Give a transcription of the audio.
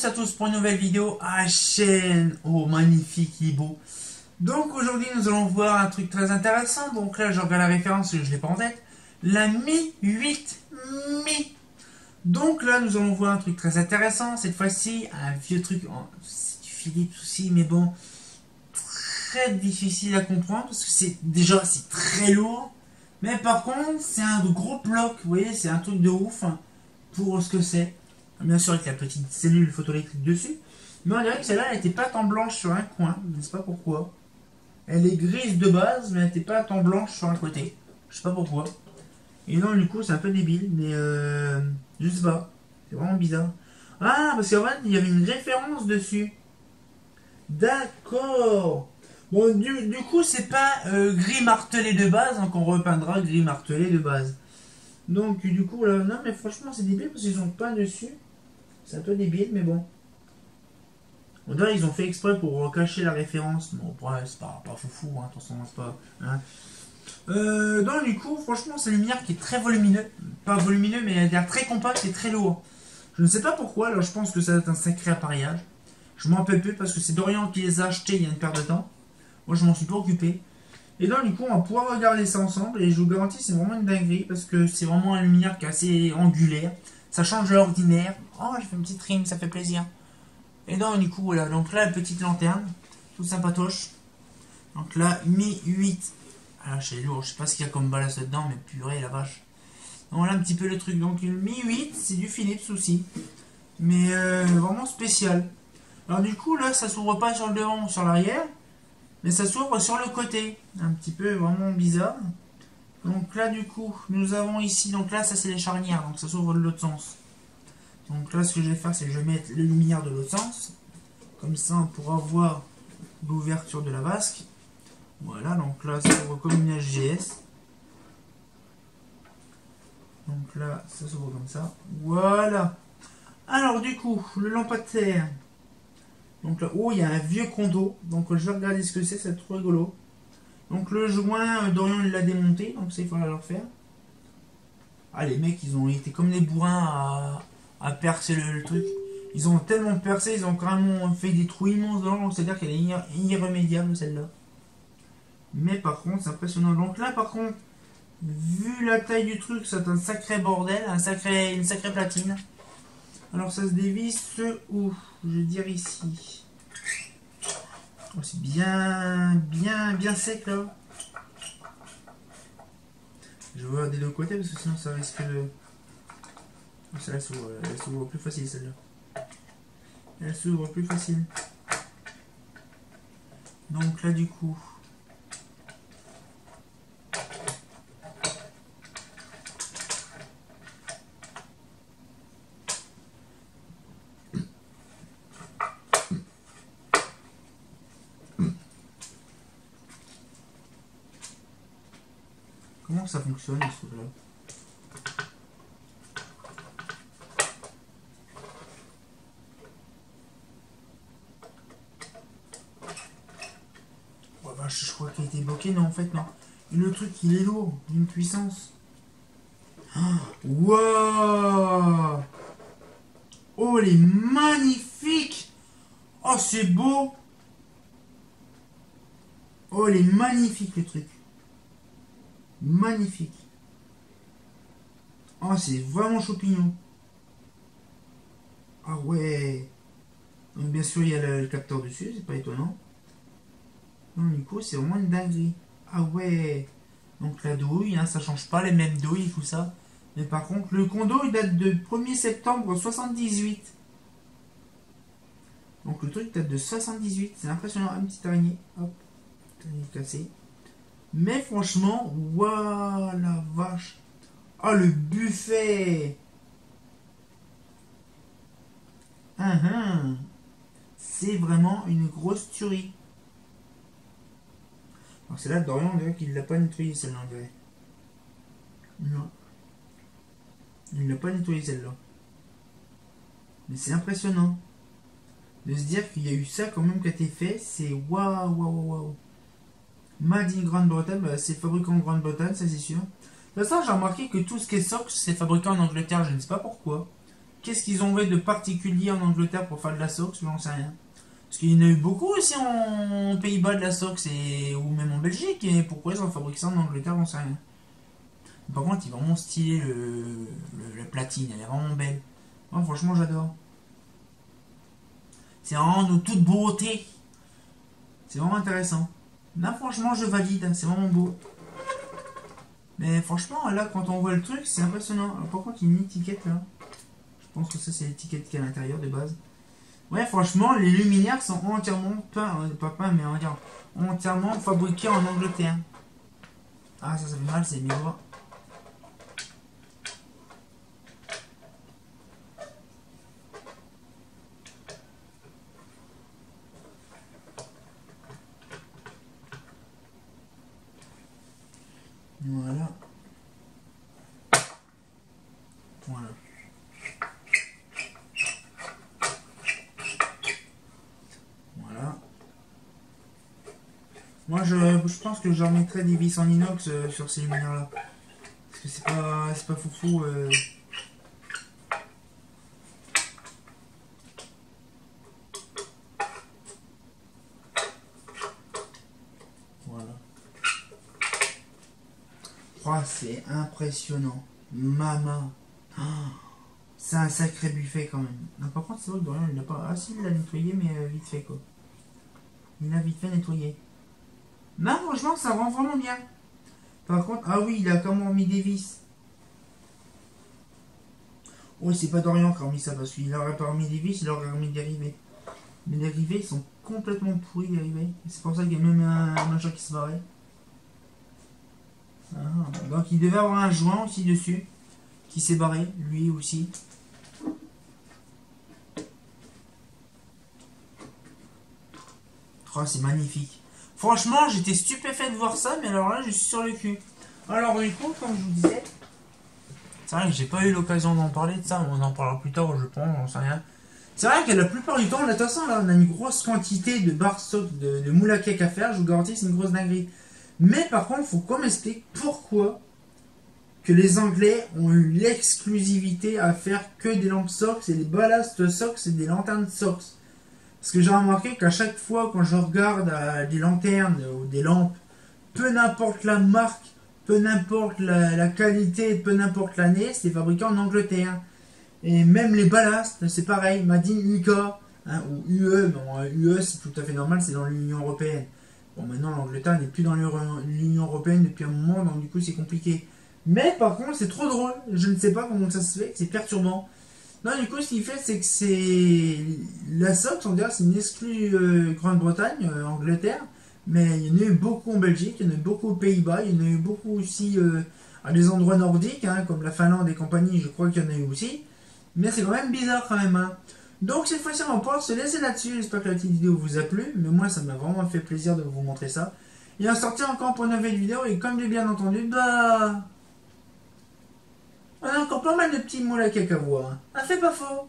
tous à tous pour une nouvelle vidéo à la chaîne. Oh magnifique, il est beau. Donc aujourd'hui nous allons voir un truc très intéressant. Donc là je regarde la référence, je ne l'ai pas en tête. La Mi 8 Mi. Donc là nous allons voir un truc très intéressant. Cette fois-ci un vieux truc, c'est du Philips aussi, mais bon, très difficile à comprendre parce que c'est très lourd. Mais par contre c'est un gros bloc, vous voyez, c'est un truc de ouf pour ce que c'est. Bien sûr avec la petite cellule photoélectrique dessus. Mais on dirait que celle-là elle n'était pas tant blanche sur un coin, je ne sais pas pourquoi. Elle est grise de base, mais elle n'était pas tant blanche sur un côté. Je sais pas pourquoi. Et non, du coup, c'est un peu débile, mais je sais pas. C'est vraiment bizarre. Ah, parce qu'en fait, il y avait une référence dessus. D'accord. Bon, du coup, c'est pas gris martelé de base, donc on repeindra gris martelé de base. Donc, du coup, là, non, mais franchement, c'est débile parce qu'ils ont peint dessus. C'est un peu débile, mais bon. On dirait qu'ils ont fait exprès pour cacher la référence. Bon, ouais, c'est pas foufou, hein, attention, c'est pas. Hein. Donc, du coup, franchement, c'est une lumière qui est très volumineux. Pas volumineux, mais elle a l'air très compact et très lourd. Je ne sais pas pourquoi, alors je pense que ça va être un sacré appareillage. Je m'en rappelle plus parce que c'est Dorian qui les a achetés il y a une paire de temps. Moi, je m'en suis pas occupé. Et donc, du coup, on va pouvoir regarder ça ensemble. Et je vous garantis, c'est vraiment une dinguerie parce que c'est vraiment une lumière qui est assez angulaire. Ça change de l'ordinaire. Oh, j'ai fait une petite rime, ça fait plaisir. Et donc, du coup, voilà. Donc là, la petite lanterne. Tout sympatoche. Donc là, Mi 8. Ah, c'est lourd. Je sais pas ce qu'il y a comme ballast dedans, mais purée, la vache. Donc voilà un petit peu le truc. Donc, une Mi 8, c'est du Philips aussi. Mais vraiment spécial. Alors, du coup, là, ça s'ouvre pas sur le devant ou sur l'arrière. Mais ça s'ouvre sur le côté. Un petit peu vraiment bizarre. Donc là, du coup, nous avons ici. Donc là, ça, c'est les charnières. Donc ça s'ouvre de l'autre sens. Donc là, ce que je vais faire, c'est que je vais mettre les lumières de l'autre sens. Comme ça, on pourra voir l'ouverture de la vasque. Voilà, donc là, ça s'ouvre comme une HGS. Donc là, ça s'ouvre comme ça. Voilà. Alors, du coup, le lampadaire. Donc là, oh, il y a un vieux condo. Donc je vais regarder ce que c'est trop rigolo. Donc le joint, Dorian il l'a démonté. Donc ça, il faudra le refaire. Ah, les mecs, ils ont été comme des bourrins à percer le truc. Ils ont tellement percé, ils ont carrément fait des trous immenses dedans, c'est-à-dire qu'elle est irrémédiable celle-là. Mais par contre, c'est impressionnant. Donc là, par contre, vu la taille du truc, c'est un sacré bordel, une sacrée platine. Alors ça se dévisse où? Je vais dire ici. Oh, c'est bien sec là. Je vais voir des deux côtés parce que sinon ça risque de... Celle-là s'ouvre plus facile, celle-là. Elle s'ouvre plus facile. Donc là, du coup... Comment ça fonctionne, ce truc-là? Je crois qu'il a été bloqué, non en fait non. Et le truc il est lourd, d'une puissance. Waouh! Oh, il est magnifique! Oh, c'est beau! Oh, il est magnifique le truc. Magnifique. Oh, c'est vraiment champignon. Ah ouais. Donc bien sûr il y a le capteur dessus, c'est pas étonnant. Non, du coup, c'est vraiment une dinguerie. Ah ouais. Donc la douille, hein, ça change pas les mêmes douilles, tout ça. Mais par contre, le condo, il date de 1er septembre 78. Donc le truc date de 78. C'est impressionnant. Un petit araignée. Hop. Araignée cassée. Mais franchement, waouh, la vache. Oh, le buffet. C'est vraiment une grosse tuerie. Alors c'est là Dorian, on dirait qu'il l'a pas nettoyé celle-là, on dirait. Non. Il l'a pas nettoyé celle-là. Mais c'est impressionnant. De se dire qu'il y a eu ça quand même qui a été fait, c'est waouh. Made in Grande-Bretagne, bah, c'est fabriqué en Grande-Bretagne, ça c'est sûr. De toute façon, j'ai remarqué que tout ce qui est socle, c'est fabriqué en Angleterre, je ne sais pas pourquoi. qu'est-ce qu'ils ont fait de particulier en Angleterre pour faire de la Sox? J'en sais rien. Parce qu'il y en a eu beaucoup aussi en Pays-Bas de la Sox ou même en Belgique. Et pourquoi ils ont fabriqué ça en Angleterre? J'en sais rien. Par contre, il est vraiment stylé la platine. Elle est vraiment belle. Moi, franchement, j'adore. C'est vraiment de toute beauté. C'est vraiment intéressant. Là, franchement, je valide. C'est vraiment beau. Mais franchement, là, quand on voit le truc, c'est impressionnant. Alors, par contre, il y a une étiquette là. Je pense que ça, c'est l'étiquette qui est à l'intérieur de base. Ouais, franchement, les luminaires sont entièrement pas peints, mais on va dire entièrement fabriqués en Angleterre. Ah, ça fait mal, c'est mieux voir. Voilà. Voilà. Voilà. Moi, je pense que je remettrai des vis en inox sur ces luminaires-là. Parce que c'est pas foufou. Voilà. Oh, c'est impressionnant. Maman. Oh, c'est un sacré buffet quand même. Non, par contre, c'est vrai que Dorian, il n'a pas. Ah, si, il l'a nettoyé, mais vite fait quoi. Il l'a vite fait nettoyer. Non, franchement, ça rend vraiment bien. Par contre, ah oui, il a comment mis des vis. Oui, c'est pas Dorian qui a remis ça, parce qu'il aurait pas remis des vis, il aurait remis des rivets. Mais les rivets, ils sont complètement pourris, les rivets. C'est pour ça qu'il y a même un machin qui se barrait. Ah, donc il devait avoir un joint aussi dessus, qui s'est barré, lui aussi. Oh, c'est magnifique. Franchement, j'étais stupéfait de voir ça, mais alors là, je suis sur le cul. Alors, du coup, comme je vous disais, c'est vrai que j'ai pas eu l'occasion d'en parler de ça, on en parlera plus tard, je pense, j'en sais rien. C'est vrai que la plupart du temps, de toute façon, là, on a une grosse quantité de barres de moules à cake à faire, je vous garantis, c'est une grosse dinguerie. Mais par contre, il faut qu'on m'explique pourquoi que les Anglais ont eu l'exclusivité à faire que des lampes Sox et des ballasts Sox et des lanternes Sox. Parce que j'ai remarqué qu'à chaque fois quand je regarde des lanternes ou des lampes, peu n'importe la marque, peu n'importe la qualité, peu n'importe l'année, c'est fabriqué en Angleterre. Et même les ballasts, c'est pareil, Made in UK, hein, ou UE, bon, UE c'est tout à fait normal, c'est dans l'Union Européenne. Bon, maintenant l'Angleterre n'est plus dans l'Union Européenne depuis un moment, donc du coup c'est compliqué. Mais par contre, c'est trop drôle, je ne sais pas comment ça se fait, c'est perturbant. Non, du coup, ce qu'il fait, c'est que c'est. La Sox, on dirait, c'est une exclue Grande-Bretagne, Angleterre, mais il y en a eu beaucoup en Belgique, il y en a eu beaucoup aux Pays-Bas, il y en a eu beaucoup aussi à des endroits nordiques, hein, comme la Finlande et compagnie, je crois qu'il y en a eu aussi. Mais c'est quand même bizarre quand même. Hein. Donc cette fois-ci, on va pouvoir se laisser là-dessus. J'espère que la petite vidéo vous a plu, mais moi, ça m'a vraiment fait plaisir de vous montrer ça. Et on sortir encore pour une nouvelle vidéo, et comme j'ai bien entendu, bah. On a encore pas mal de petits mots à cake à voir. Hein. Ah, fait pas faux.